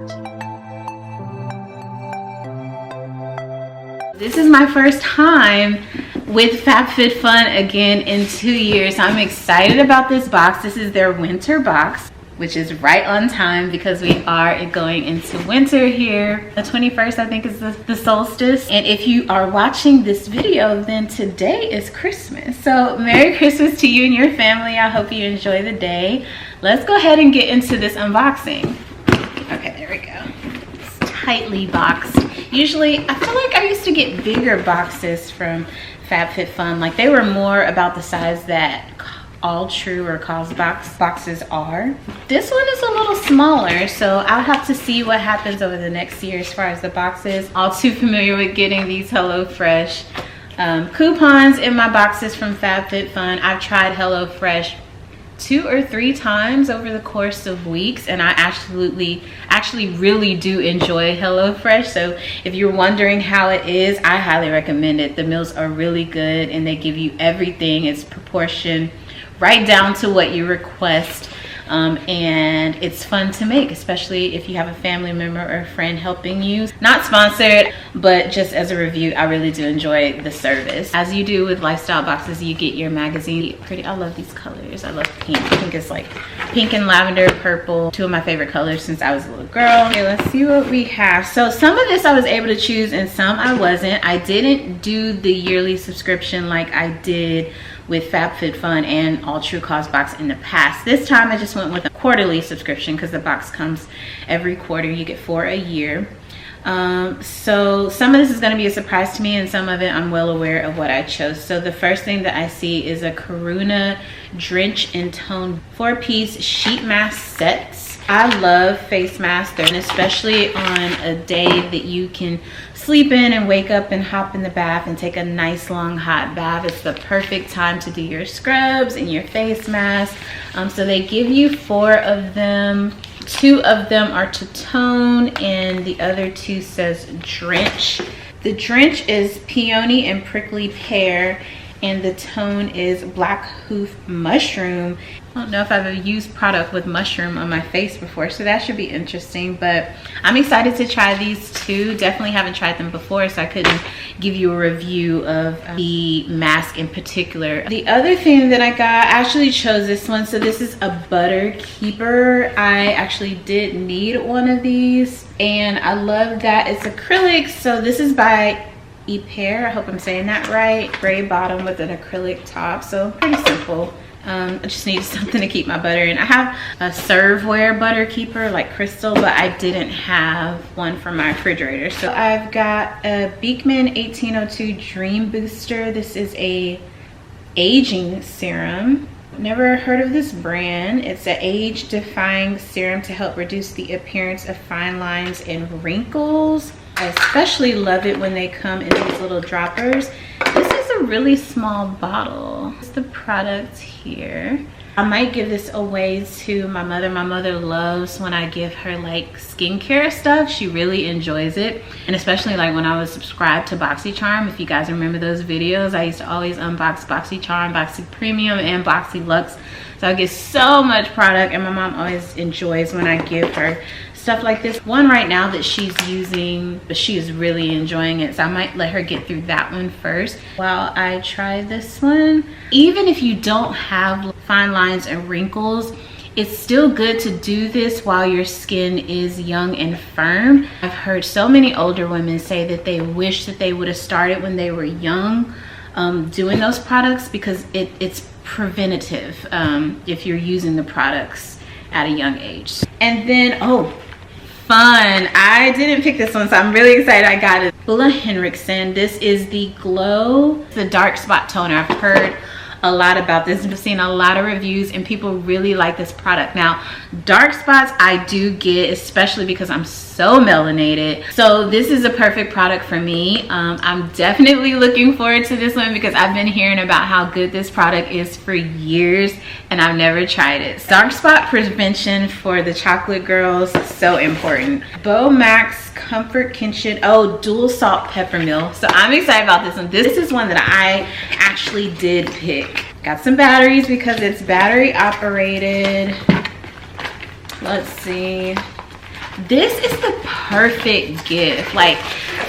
This is my first time with Fabfitfun again in 2 years. I'm excited about this box. This is their winter box, which is right on time because we are going into winter here. The 21st, I think, is the solstice. And if you are watching this video, then today is Christmas. So Merry Christmas to you and your family. I hope you enjoy the day. Let's go ahead and get into this unboxing. Okay, there we go. It's tightly boxed. Usually, I feel like I used to get bigger boxes from Fabfitfun. Like, they were more about the size that All True or Cause boxes are. This one is a little smaller, so I'll have to see what happens over the next year as far as the boxes. All too familiar with getting these HelloFresh coupons in my boxes from Fabfitfun. I've tried HelloFresh 2 or 3 times over the course of weeks, and I actually really do enjoy HelloFresh. So if you're wondering how it is, I highly recommend it. The meals are really good and they give you everything. It's proportioned right down to what you request, and it's fun to make, especially if you have a family member or a friend helping you. Not sponsored, but just as a review, I really do enjoy the service. As you do with lifestyle boxes, you get your magazine. Pretty, I love these colors. I love pink. Pink is like pink and lavender, purple, 2 of my favorite colors since I was a little girl. Okay, let's see what we have. So some of this I was able to choose and some I wasn't. I didn't do the yearly subscription like I did with Fabfitfun and All True Cause box in the past. This time I just went with a quarterly subscription because the box comes every quarter. You get 4 a year. So some of this is going to be a surprise to me, and some of it I'm well aware of what I chose. So the first thing that I see is a Karuna Drench and Tone 4-piece sheet mask sets. I love face masks, and especially on a day that you can sleep in and wake up and hop in the bath and take a nice long hot bath. It's the perfect time to do your scrubs and your face mask. So they give you 4 of them. 2 of them are to tone and the other 2 says drench. The drench is peony and prickly pear, and the tone is black hoof mushroom. I don't know if I've ever used product with mushroom on my face before, so that should be interesting, but I'm excited to try these too. Definitely haven't tried them before, so I couldn't give you a review of the mask in particular. The other thing that I got, I actually chose this one. So this is a butter keeper. I actually did need one of these, and I love that it's acrylic. So this is by Pair. I hope I'm saying that right. Gray bottom with an acrylic top, so pretty simple. I just needed something to keep my butter in. I have a Serveware butter keeper like Crystal, but I didn't have one for my refrigerator. So I've got a Beekman 1802 Dream Booster. This is a aging serum. Never heard of this brand. It's an age-defying serum to help reduce the appearance of fine lines and wrinkles. I especially love it when they come in these little droppers. This is a really small bottle. It's the product here. I might give this away to my mother. My mother loves when I give her like skincare stuff. She really enjoys it. And especially like when I was subscribed to BoxyCharm. If you guys remember those videos, I used to always unbox BoxyCharm, Boxy Premium, and Boxy Luxe. So I get so much product, and my mom always enjoys when I give her stuff like this. One right now that she's using, but she is really enjoying it, so I might let her get through that one first while I try this one. Even if you don't have fine lines and wrinkles, it's still good to do this while your skin is young and firm. I've heard so many older women say that they wish that they would have started when they were young doing those products, because it's preventative if you're using the products at a young age. And then, oh, fun, I didn't pick this one, so I'm really excited I got it. Ulla Henriksen. This is the Glow, the dark spot toner. I've heard a lot about this. I've seen a lot of reviews and people really like this product. Now, dark spots I do get, especially because I'm so melanated. So this is a perfect product for me. I'm definitely looking forward to this one because I've been hearing about how good this product is for years and I've never tried it. Dark spot prevention for the chocolate girls, so important. Bo Max Comfort Kitchen, oh, dual salt pepper mill. So I'm excited about this one. This is one that I actually did pick. Got some batteries because it's battery operated. Let's see. This is the perfect gift. Like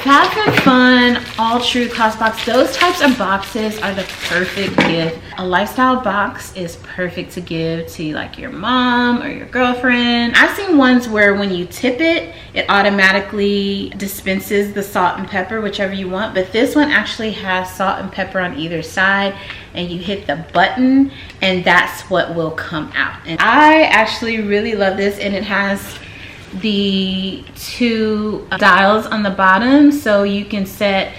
Fabfitfun, All True Cost Box, those types of boxes are the perfect gift. A lifestyle box is perfect to give to like your mom or your girlfriend. I've seen ones where when you tip it, it automatically dispenses the salt and pepper, whichever you want. But this one actually has salt and pepper on either side, and you hit the button and that's what will come out. And I actually really love this, and it has the 2 dials on the bottom, so you can set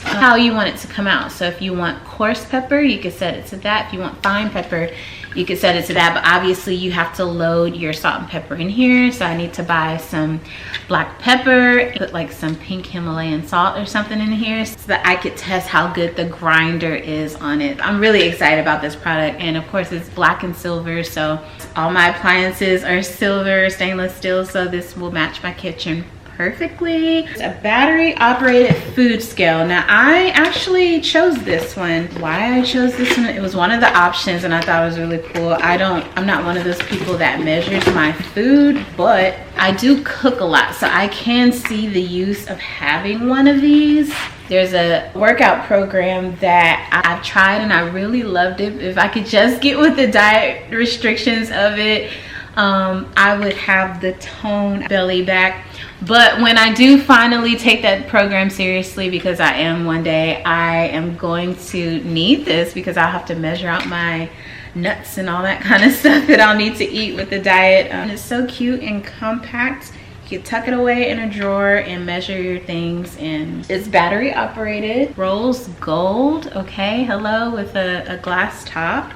how you want it to come out. So if you want coarse pepper, you can set it to that. If you want fine pepper, you can set it to that. But obviously you have to load your salt and pepper in here. So I need to buy some black pepper, put like some pink Himalayan salt or something in here so that I could test how good the grinder is on it. I'm really excited about this product, and of course it's black and silver, so all my appliances are silver, stainless steel, so this will match my kitchen perfectly. It's a battery operated food scale. Now I actually chose this one. Why I chose this one, it was one of the options and I thought it was really cool. I'm not one of those people that measures my food, but I do cook a lot, so I can see the use of having one of these. There's a workout program that I've tried and I really loved it. If I could just get with the diet restrictions of it, I would have the toned belly back. But when I do finally take that program seriously, because I am one day, I am going to need this because I'll have to measure out my nuts and all that kind of stuff that I'll need to eat with the diet. It's so cute and compact. You can tuck it away in a drawer and measure your things, and it's battery operated. Rose gold, okay, hello, with a glass top.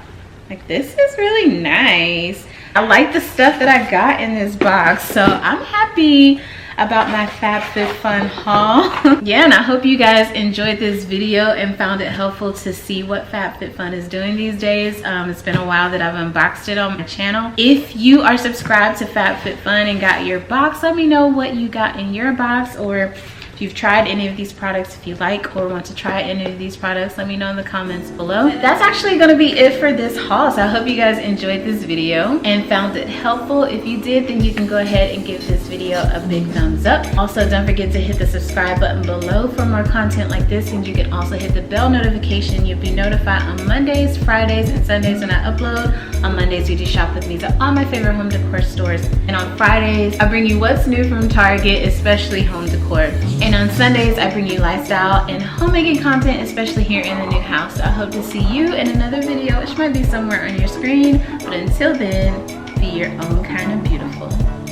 Like, this is really nice. I like the stuff that I got in this box, so I'm happy about my Fabfitfun haul. Yeah, and I hope you guys enjoyed this video and found it helpful to see what Fabfitfun is doing these days. It's been a while that I've unboxed it on my channel. If you are subscribed to Fabfitfun and got your box, let me know what you got in your box, or if you've tried any of these products. If you like or want to try any of these products, let me know in the comments below. That's actually going to be it for this haul, so I hope you guys enjoyed this video and found it helpful. If you did, then you can go ahead and give this video a big thumbs up. Also, don't forget to hit the subscribe button below for more content like this, and you can also hit the bell notification. You'll be notified on Mondays, Fridays, and Sundays when I upload. On Mondays, you do shop with me at all my favorite home decor stores, and on Fridays I bring you what's new from Target, especially home decor. And on Sundays, I bring you lifestyle and homemaking content, especially here in the new house. So I hope to see you in another video, which might be somewhere on your screen. But until then, be your own kind of beautiful.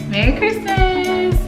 Merry Christmas!